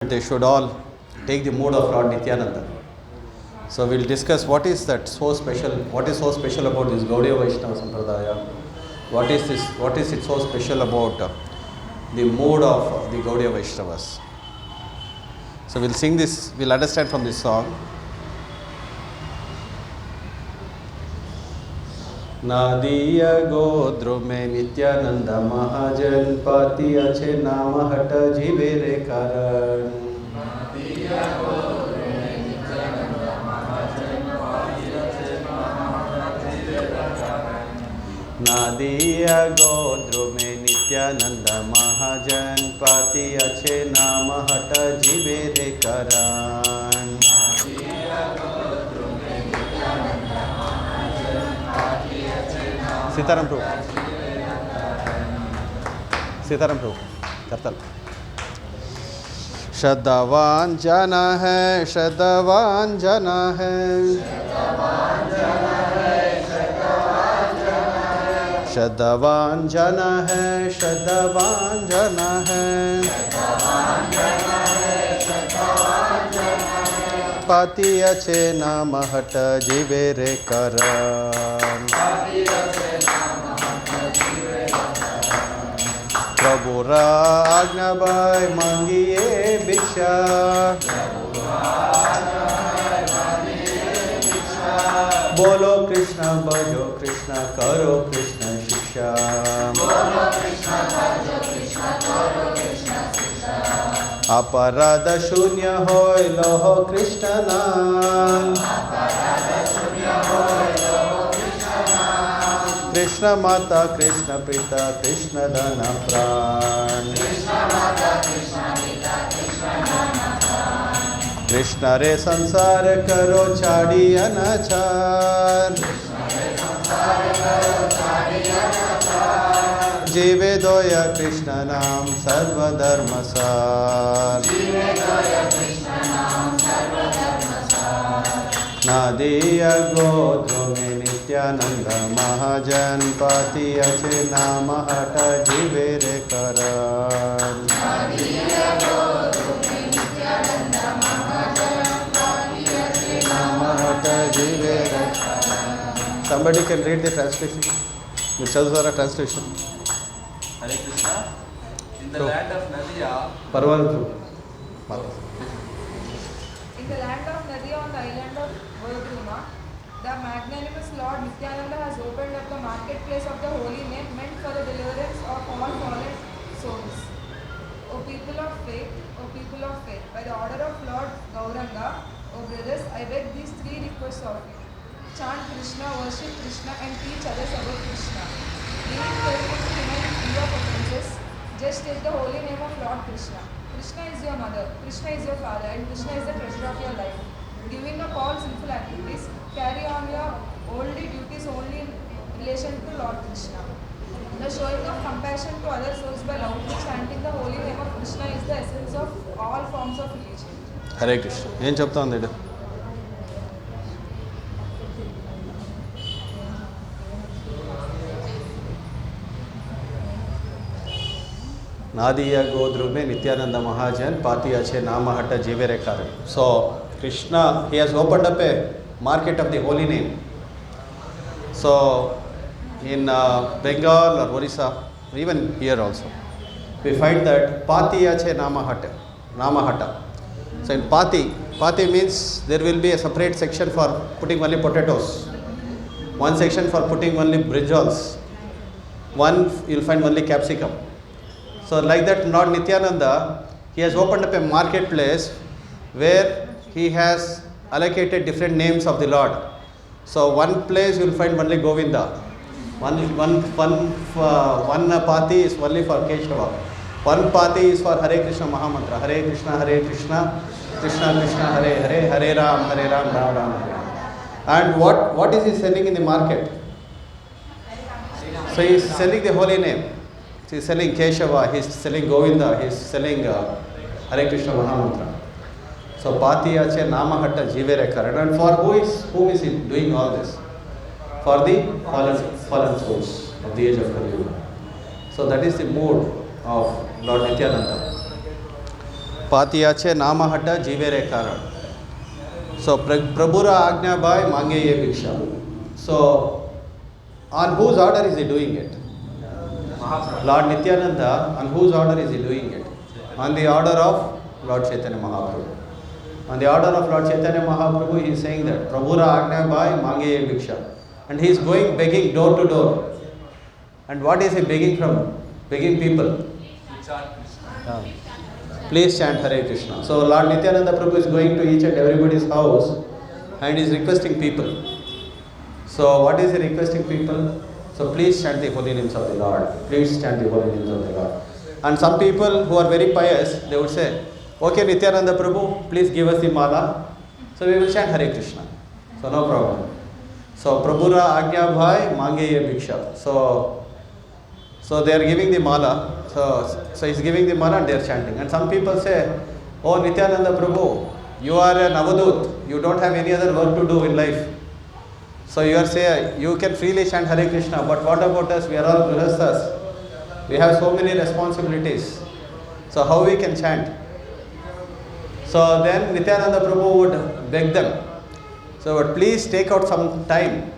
They should all take the mood of Lord Nityananda. So we'll discuss what is so special about this Gaudiya Vaishnava Sampradaya. What is it so special about the mood of the Gaudiya Vaishnavas. So we'll sing this, we'll understand from this song. Nadia गोद्र में नित्यानंद महाजन पाती अच्छे नाम हट जीवे रे कारण नादिया गोद्र में नित्यानंद महाजन पाती अच्छे नाम हट जीवे रे कारण सीताराम प्रभु करतल श्रद्धावान जना है श्रद्धावान जना है श्रद्धावान जना है श्रद्धावान जना है पाती अच्छे नाम हट जीवे रे करण प्रभु आज्ञा भाई मांगिए भिक्षा बोलो कृष्ण भजो कृष्ण करो कृष्ण शिक्षा अपराध शून्य होय लोह कृष्ण नाम कृष्ण माता कृष्ण पिता कृष्ण धन प्राण कृष्ण रे संसार करो छाड़ी अनाचार जीवे दोया कृष्ण नाम सर्वधर्म सार नादिया गोद्र में नित्यानंद महाजन पाती अच्छे नाम हट जीवे रे करण नाम हट जीवे रे Somebody can read the translation. Vichadvara translation. Hare Krishna. In the land of Nadia. Parvantu. In the land of Nadia on the island of Vardruma, the magnanimous Lord Nityananda has opened up the marketplace of the holy name meant for the deliverance of all fallen souls. O people of faith, by the order of Lord Gauranga, O brothers, I beg these three requests of you. Chant Krishna, worship Krishna and teach others about Krishna. Being careful to remain free of offenses, just take the holy name of Lord Krishna. Krishna is your mother, Krishna is your father, and Krishna is the treasure of your life. Giving up all sinful activities, carry on your worldly duties only in relation to Lord Krishna. The showing of compassion to other souls by loudly chanting the holy name of Krishna is the essence of all forms of religion. Hare Krishna. ఏం చెప్తా ఉంది ఇది? Nadiya Godrume Nityananda Mahajan Pati Ache Nama Hata Jivere Karan. So Krishna, he has opened up a market of the holy name. So in Bengal or Orissa, even here also, we find that Pati Ache Nama Hata. So in Pati means there will be a separate section for putting only potatoes, one section for putting only brinjals, one you'll find only capsicum. So like that, Lord Nityananda, he has opened up a marketplace where he has allocated different names of the Lord. So one place you will find only Govinda. One pati is only for Keshava. One pati is for Hare Krishna Mahamantra. Hare Krishna, Krishna Krishna, Hare Hare, Hare Ram, Ram Ram, Hare. And what is he selling in the market? So he is selling the holy name. He is selling Keshava, he is selling Govinda, he is selling Hare Krishna Mahamantra. So Pati Ache Nama Hatta Jivere Karan. And for whom is he doing all this? For the fallen souls of the age of Kali Yuga. So that is the mood of Lord Nityananda. પાતિયા છે નામ હટ જીવે રે કારણ. So Prabhura Agnya by Mangeye Bhiksha. So on whose order is he doing it? Mahaprabhu. Lord Nityananda, on whose order is he doing it? On the order of Lord Chaitanya Mahaprabhu. On the order of Lord Chaitanya Mahaprabhu, he is saying that Prabhura Agnya by Mangeye Bhiksha. And he is going begging door to door. And what is he begging from? Begging people. Chant Krishna. Please chant Hare Krishna. So Lord Nityananda Prabhu is going to each and everybody's house and is requesting people. So what is he requesting people? So please chant the holy names of the Lord. Please chant the holy names of the Lord. And some people who are very pious, they would say, okay Nityananda Prabhu, please give us the mala. So we will chant Hare Krishna. So no problem. So Prabhura Agnya Bhai Mangeye Bhiksha. So they are giving the mala. So he's giving the mala and they are chanting. And some people say, oh Nityananda Prabhu, you are an avadut. You don't have any other work to do in life. So you are saying, you can freely chant Hare Krishna, but what about us? We are all grihasthas. We have so many responsibilities. So how we can chant? So then Nityananda Prabhu would beg them. So but please take out some time.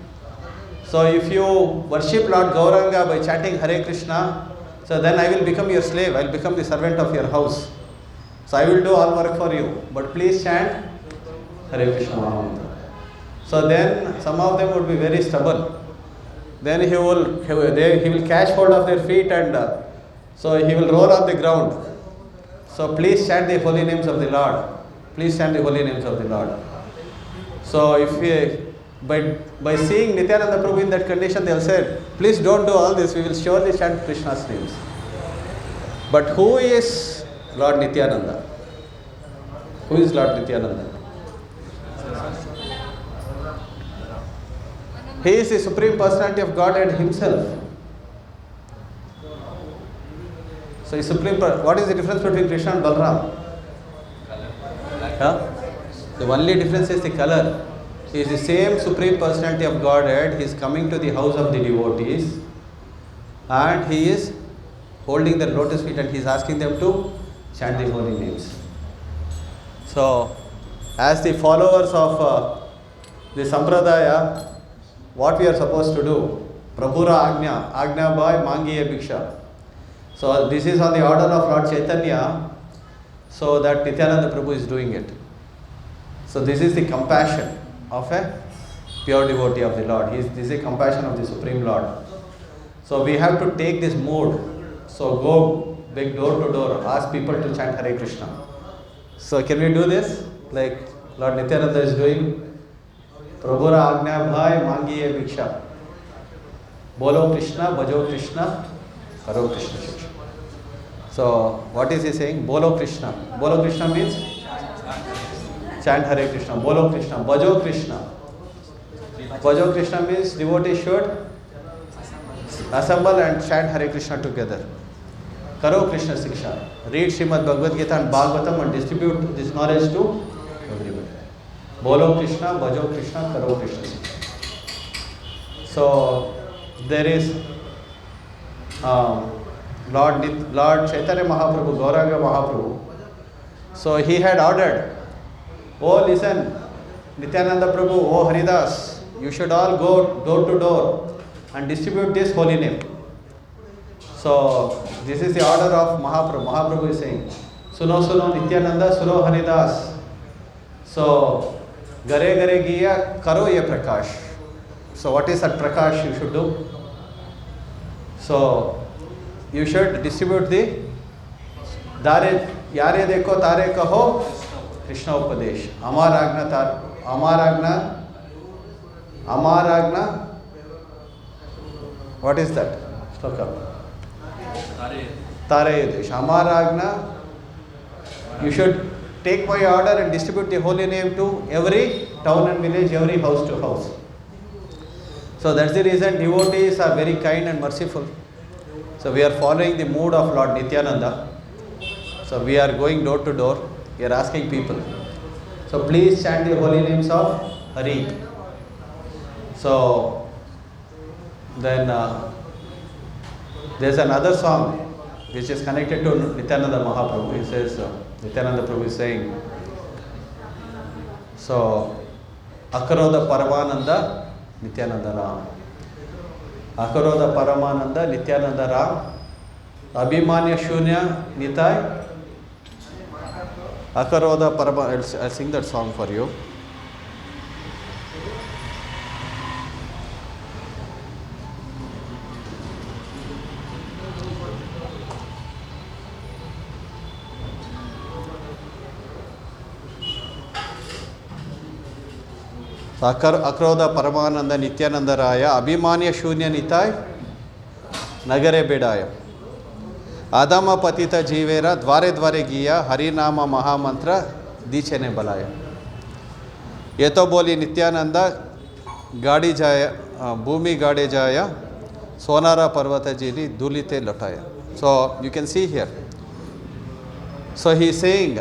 So if you worship Lord Gauranga by chanting Hare Krishna, so then I will become your slave. I will become the servant of your house. So I will do all work for you. But please chant Hare Krishna Mahamantra. So then some of them would be very stubborn. Then he will catch hold of their feet and so he will roll on the ground. So please chant the holy names of the Lord. Please chant the holy names of the Lord. So if we, by seeing Nityananda Prabhu in that condition, they will say, please don't do all this, we will surely chant Krishna's names. But who is Lord Nityananda? Who is Lord Nityananda? He is the Supreme Personality of Godhead himself. So he is what is the difference between Krishna and Balram? Huh? The only difference is the color. He is the same Supreme Personality of Godhead. He is coming to the house of the devotees and he is holding their lotus feet and he is asking them to chant the holy names. So, as the followers of the Sampradaya, what we are supposed to do? Prabhura Agnya by Mangeye Bhiksha. So, this is on the order of Lord Chaitanya, so that Nityananda Prabhu is doing it. So, this is the compassion of a pure devotee of the Lord. This is the compassion of the Supreme Lord. So we have to take this mood. So go big door to door, ask people to chant Hare Krishna. So can we do this like Lord Nityananda is doing? Prabhura Agnya Bhai Mangeye Bhiksha. Bolo Krishna, Bhajo Krishna, Karo Krishna Shiksha. So what is he saying? Bolo Krishna. Bolo Krishna means chant Hare Krishna. Bolo Krishna. Bhajo Krishna. Bhajo Krishna means devotees should assemble and chant Hare Krishna together. Karo Krishna Siksha. Read Srimad Bhagavad Gita and Bhagavatam and distribute this knowledge to everybody. Bolo Krishna, Bhajo Krishna, Karo Krishna Siksha. So there is Lord Chaitanya Mahaprabhu, Gauranga Mahaprabhu. So he had ordered, oh listen, Nityananda Prabhu, oh Haridas, you should all go door to door and distribute this holy name. So this is the order of Mahaprabhu. Mahaprabhu is saying, Suno Suno Nityananda, Suno Haridas. So Gare Gare Giya Karo Ye Prakash. So what is that Prakash you should do? So you should distribute the Dare Yare Deko Tare Kaho Krishna Upadesh. Amar Agna. What is that? Sloka. Tare Yadesh. Amar Agna. You should take my order and distribute the holy name to every town and village, every house to house. So that's the reason devotees are very kind and merciful. So we are following the mood of Lord Nityananda. So we are going door to door. We are asking people. So please chant the holy names of Hari. So then there's another song which is connected to Nityananda Mahaprabhu. He says, Nityananda Prabhu is saying, so, Akaroda Paramananda, Nityananda Ram. Akaroda Paramananda, Nityananda Ram. Abhimanya Shunya, Nitai. Akaroda Paramananda, I'll sing that song for you. Akroda Paramananda Nityananda Raya Abhimanya Shunya Nitai Nagare Bedaya Adama Patita Jivera Dware Dware Giya Harinama Mahamantra Dichene Balaya Yeto Boli Nityananda Gadi Jaya Bhumi Gade Jaya Sonara Parvata Jini Dulite Lotaya. So you can see here. So he is saying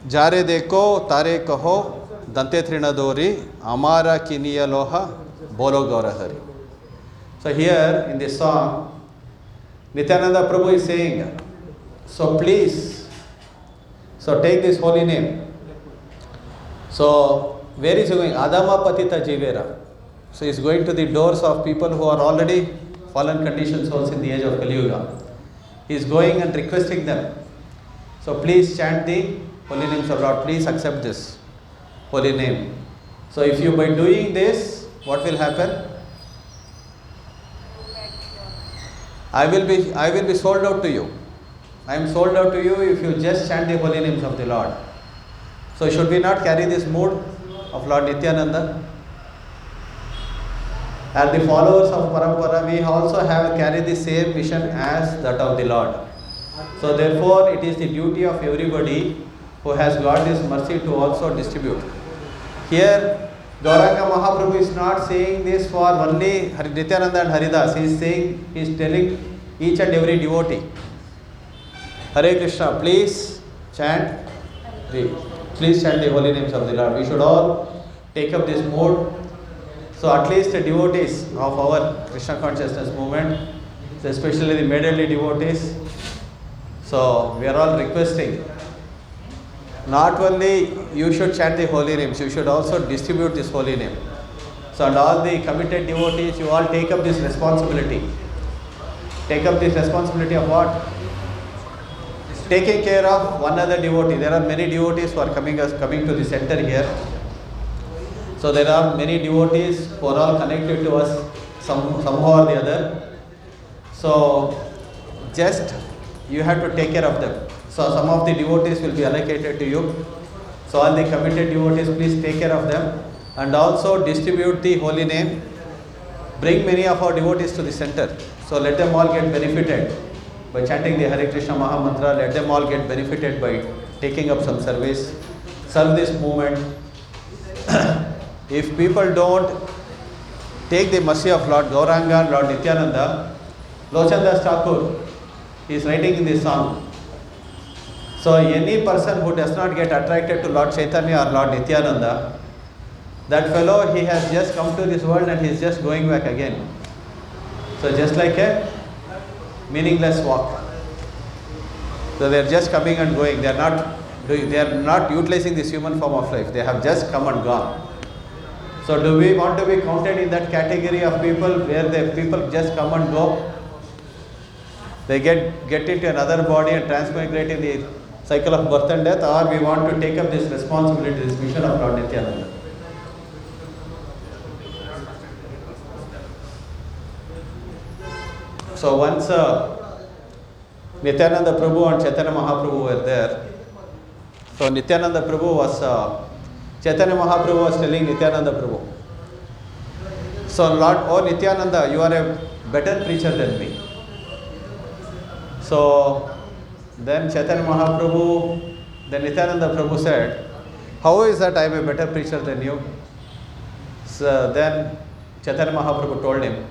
Jare Deko Tare Kaho Dante Trinadori, Amara Kiniya Loha, Bolo Gaurahari. So here in this song, Nityananda Prabhu is saying, so please, so take this holy name. So where is he going? Adama Patita Jivera. So he is going to the doors of people who are already fallen conditioned souls in the age of Kali Yuga. He is going and requesting them. So please chant the holy names of Lord. Please accept this holy name. So if you by doing this, what will happen? I will be sold out to you. I am sold out to you if you just chant the holy names of the Lord. So should we not carry this mood of Lord Nityananda? As the followers of Parampara, we also have carried the same mission as that of the Lord. So therefore, it is the duty of everybody who has got this mercy to also distribute. Here, Gauranga Mahaprabhu is not saying this for only Nityananda and Haridas. He is telling each and every devotee, Hare Krishna, please chant the holy names of the Lord. We should all take up this mode. So at least the devotees of our Krishna consciousness movement, especially the maidally devotees, so we are all requesting, not only you should chant the holy names, you should also distribute this holy name. So and all the committed devotees, you all take up this responsibility. Take up this responsibility of what? Taking care of one other devotee. There are many devotees who are coming to the center here. So there are many devotees who are all connected to us somehow or the other. So just you have to take care of them. So some of the devotees will be allocated to you. So all the committed devotees, please take care of them and also distribute the holy name. Bring many of our devotees to the center. So let them all get benefited by chanting the Hare Krishna Maha Mantra. Let them all get benefited by taking up some service. Serve this movement. If people don't take the mercy of Lord Gauranga and Lord Nityananda, Lochandas Thakur is writing in this song. So any person who does not get attracted to Lord Chaitanya or Lord Nityananda, that fellow, he has just come to this world and he is just going back again. So just like a meaningless walk. So they are just coming and going. They are not utilizing this human form of life. They have just come and gone. So do we want to be counted in that category of people where the people just come and go? They get into another body and transmigrate in the cycle of birth and death, or we want to take up this responsibility, this mission of Lord Nityananda. So once Nityananda Prabhu and Chaitanya Mahaprabhu were there. So Nityananda Prabhu was, Chaitanya Mahaprabhu was telling Nityananda Prabhu, so Lord, oh Nityananda, you are a better preacher than me. So then Chaitanya Mahaprabhu, then Nityananda Prabhu said, how is that I am a better preacher than you? So then Chaitanya Mahaprabhu told him,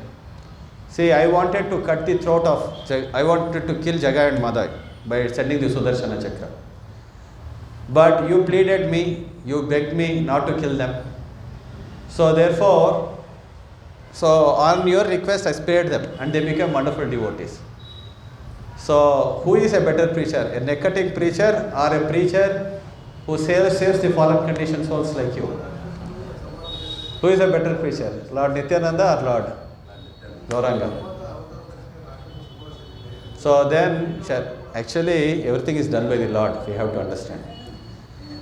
see, I wanted to cut the throat of, I wanted to kill Jagai and Madai by sending the Sudarshana Chakra. But you pleaded me, you begged me not to kill them. So therefore, so on your request I spared them and they became wonderful devotees. So, who is a better preacher? A neck-cutting preacher or a preacher who saves the fallen conditioned souls like you? Who is a better preacher? Lord Nityananda or Lord Gauranga? So then, actually, everything is done by the Lord, we have to understand.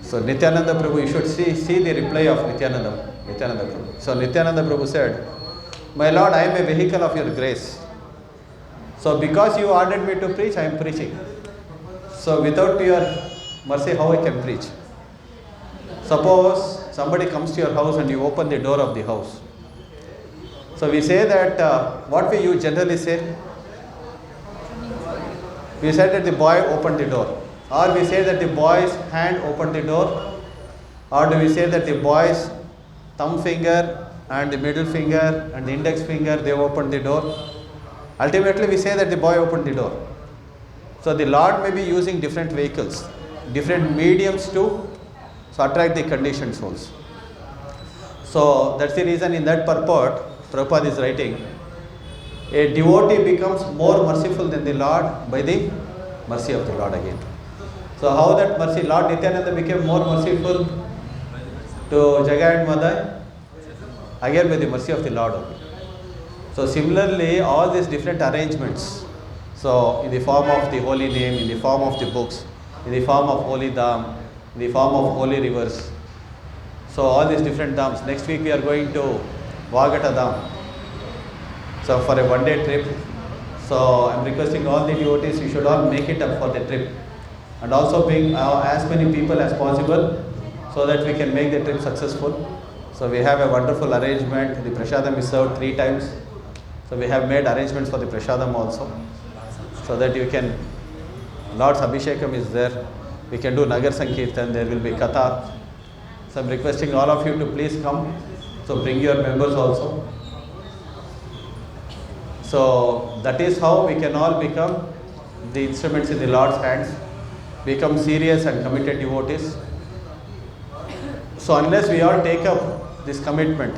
So Nityananda Prabhu, you should see the reply of Nityananda Prabhu. So Nityananda Prabhu said, "My Lord, I am a vehicle of your grace. So because you ordered me to preach, I am preaching. So without your mercy, how I can preach? Suppose somebody comes to your house and you open the door of the house. So we say that, what we you generally say? We said that the boy opened the door. Or we say that the boy's hand opened the door. Or do we say that the boy's thumb finger and the middle finger and the index finger, they opened the door. Ultimately, we say that the boy opened the door. So the Lord may be using different vehicles, different mediums to attract the conditioned souls. So that's the reason in that purport, Prabhupada is writing, a devotee becomes more merciful than the Lord by the mercy of the Lord again. So how that mercy, Lord Nityananda became more merciful to Jagai and Madai? Again by the mercy of the Lord only. So similarly, all these different arrangements, so in the form of the holy name, in the form of the books, in the form of holy dham, in the form of holy rivers, so all these different dhams. Next week we are going to Vagata dham. So for a one-day trip, so I am requesting all the devotees, you should all make it up for the trip. And also bring as many people as possible so that we can make the trip successful. So we have a wonderful arrangement. The prasadam is served 3 times. So we have made arrangements for the prasadam also. So that you can, Lord's Abhishekam is there. We can do Nagar Sankirtan, there will be Katha. So I am requesting all of you to please come. So bring your members also. So that is how we can all become the instruments in the Lord's hands, become serious and committed devotees. So unless we all take up this commitment,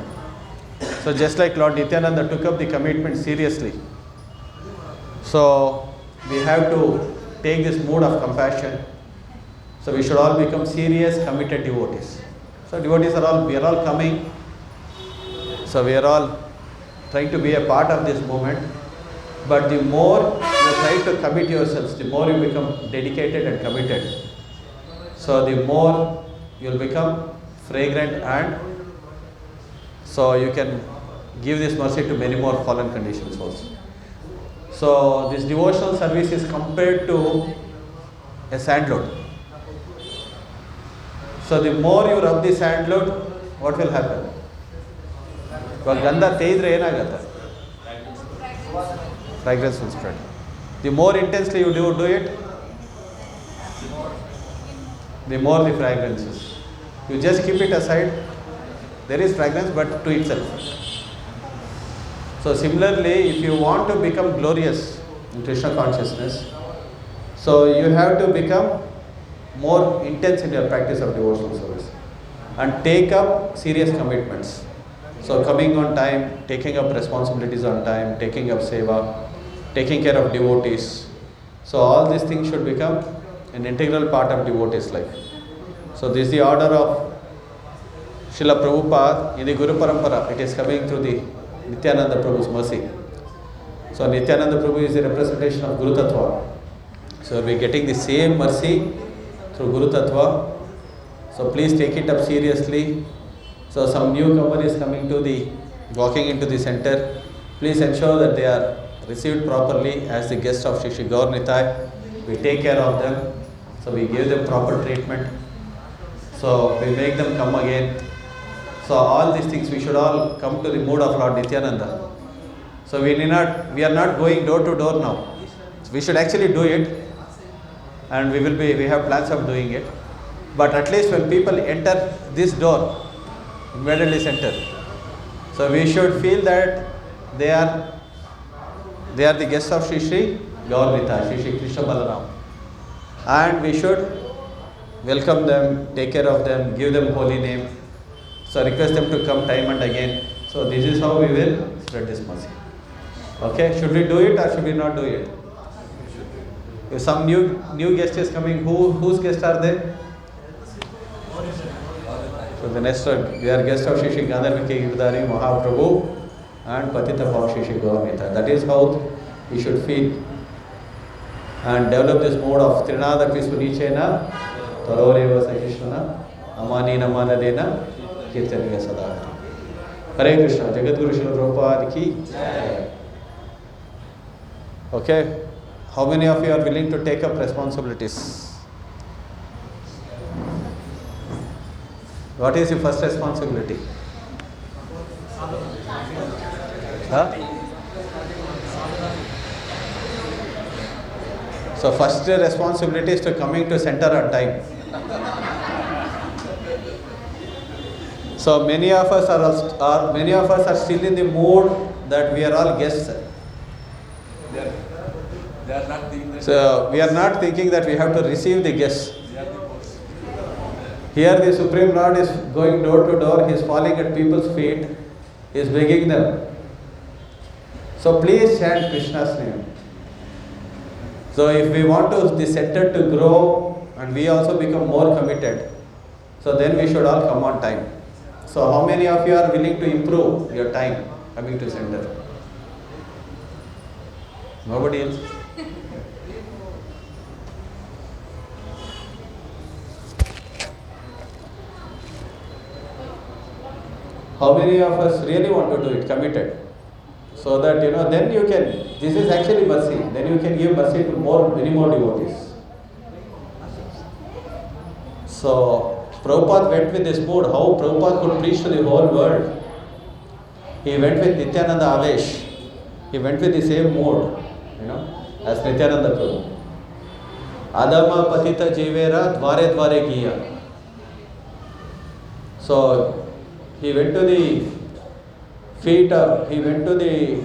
so just like Lord Nityananda took up the commitment seriously, so we have to take this mood of compassion. So we should all become serious, committed devotees. So devotees we are all coming. So we are all trying to be a part of this movement. But the more you try to commit yourselves, the more you become dedicated and committed. So the more you will become fragrant, and so you can give this mercy to many more fallen conditions also. So this devotional service is compared to a sand load. So the more you rub the sand load, what will happen? Gandha teidre enagutte? Fragrance will spread. The more intensely you do it, the more the fragrance is. You just keep it aside, there is fragrance but to itself. So similarly, if you want to become glorious in Krishna consciousness, so you have to become more intense in your practice of devotional service and take up serious commitments. So coming on time, taking up responsibilities on time, taking up seva, taking care of devotees. So all these things should become an integral part of devotees' life. So this is the order of Srila Prabhupada in the Guru Parampara. It is coming through the Nityananda Prabhu's mercy. So Nityananda Prabhu is the representation of Guru Tattva. So we are getting the same mercy through Guru Tattva. So please take it up seriously. So some newcomer is walking into the center. Please ensure that they are received properly as the guests of Shri Gaur Nitai. We take care of them. So we give them proper treatment. So we make them come again. So all these things we should all come to the mood of Lord Nityananda. So we are not going door to door now. We should actually do it, and we have plans of doing it. But at least when people enter this door, in Medalli Center, so we should feel that they are the guests of Shri Gaur Nitai, Shri Krishna Balaram. And we should welcome them, take care of them, give them holy name. So request them to come time and again. So this is how we will spread this mercy. Okay, should we do it or should we not do it? If some new guest is coming, whose guests are they? So the next we are guest of Shri Gandharviki Giridhari Mahaprabhu and Patita Bhav Shri Gaurmita. That is how we should feel and develop this mode of Trinada Pisunichena Taroreva Sakishwana Amani Namanadena Kirtaniya Sada. Hare Krishna, Jagadguru Srila Prabhupada ki. Okay, how many of you are willing to take up responsibilities? What is your first responsibility? Huh? So first responsibility is to coming to center on time. So many of us are still in the mood that we are all guests. They are not thinking that. So we are not thinking that we have to receive the guests. They are the hosts. Here the Supreme Lord is going door to door, he is falling at people's feet, he is begging them. So please chant Krishna's name. So if we want the center to grow and we also become more committed, so then we should all come on time. So how many of you are willing to improve your time coming to center? Nobody else? How many of us really want to do it, committed? So that, then you can, this is actually mercy, then you can give mercy to many more devotees. So, Prabhupada went with this mood, how Prabhupada could preach to the whole world. He went with Nityananda Avesh. He went with the same mood, as Nityananda Prabhu. Adama Patita Jivera Dvare Dvare Giya. So, he went to the he went to the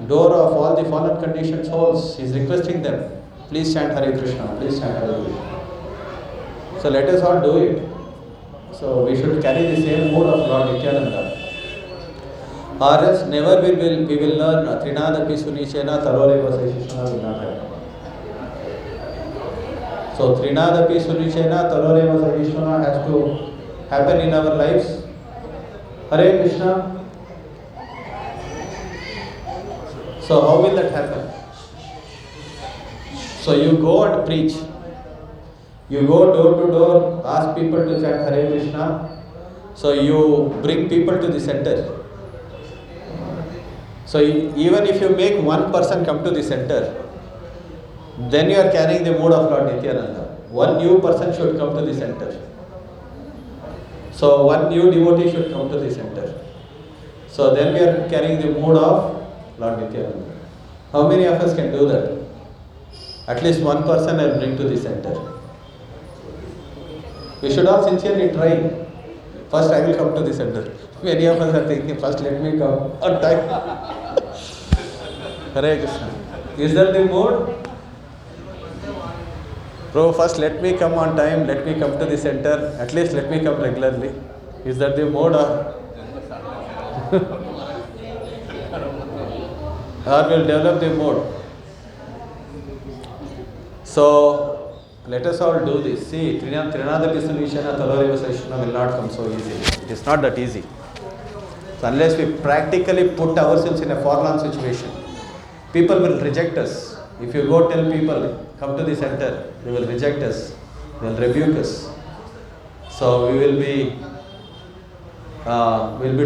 door of all the fallen conditioned souls. He is requesting them, please chant Hare Krishna, please chant Hare Krishna. So let us all do it. So we should carry the same mood of Lord Nityananda. Or else never we will learn Trinada Pisunichena Taroreva Sakishwana will not happen. So Trinada Pisunichena Taroreva Sakishwana has to happen in our lives. Hare Krishna. So how will that happen? So you go and preach. You go door to door, ask people to chant Hare Krishna. So you bring people to the center. So even if you make one person come to the center, then you are carrying the mood of Lord Nityananda. One new person should come to the center. So one new devotee should come to the center. So then we are carrying the mood of Lord Nityananda. How many of us can do that? At least one person I will bring to the center. We should all sincerely try. First I will come to the center. Many of us are thinking, first let me come on time. Hare Krishna. Is that the mood? Bro, first let me come on time, let me come to the center, at least let me come regularly. Is that the mode or will develop the mode? So, let us all do this. See, Trinada Pisunichena Taroreva Sakishwana will not come so easily. It is not that easy. So, unless we practically put ourselves in a forlorn situation, people will reject us. If you go tell people, come to the center, they will reject us, they will rebuke us. So we will be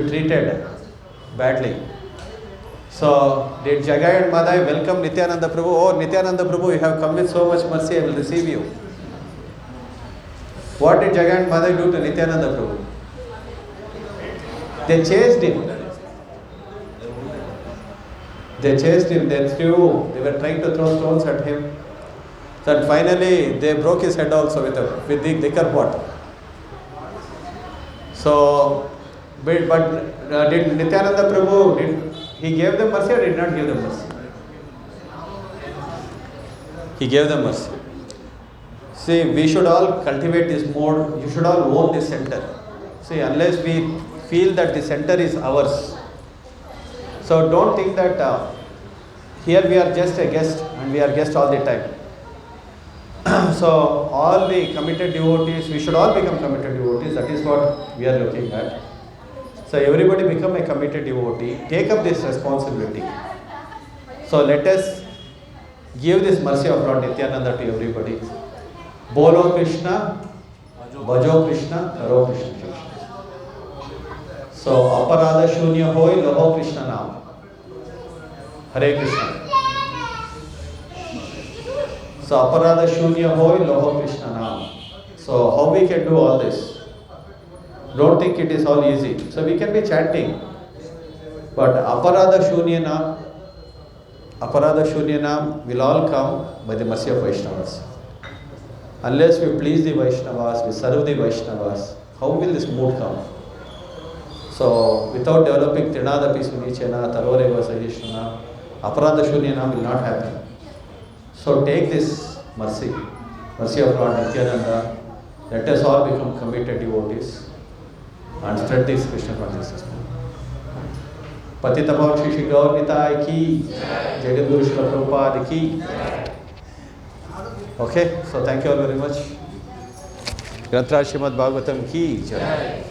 treated badly. So did Jagai and Madai welcome Nityananda Prabhu? Oh Nityananda Prabhu, you have come with so much mercy, I will receive you. What did Jagai and Madai do to Nityananda Prabhu? They chased him. They chased him, they were trying to throw stones at him. So finally they broke his head also with the liquor pot. So, but did Nityananda Prabhu, he gave them mercy or did not give them mercy? He gave them mercy. See, we should all cultivate this mode, you should all own this center. See, unless we feel that the center is ours, so don't think that here we are just a guest and we are guest all the time. So all the committed devotees, we should all become committed devotees. That is what we are looking at. So everybody become a committed devotee. Take up this responsibility. So let us give this mercy of Lord Nityananda to everybody. Bolo Krishna, Bhajo Krishna, Karo Krishna Krishna. So aparada shunya hoy loho Krishna naam. Hare Krishna. So aparada shunya hoy loho Krishna naam. So how we can do all this? Don't think it is all easy. So we can be chanting, but aparada shunya naam will all come by the mercy of Vaishnavas. Unless we please the Vaishnavas, we serve the Vaishnavas, how will this mood come? So without developing Trinadapi Sunichena, Taroreva Sahishana, aparada shunya naam will not happen. So take this mercy of Lord Nityananda. Let us all become committed devotees and spread this Krishna consciousness. Patita Pavan Shri Shri Gaur Nitai ki, Jagadguru Srila Prabhupada ki. Okay, so thank you all very much. Granth Raj Srimad Bhagavatam ki jai.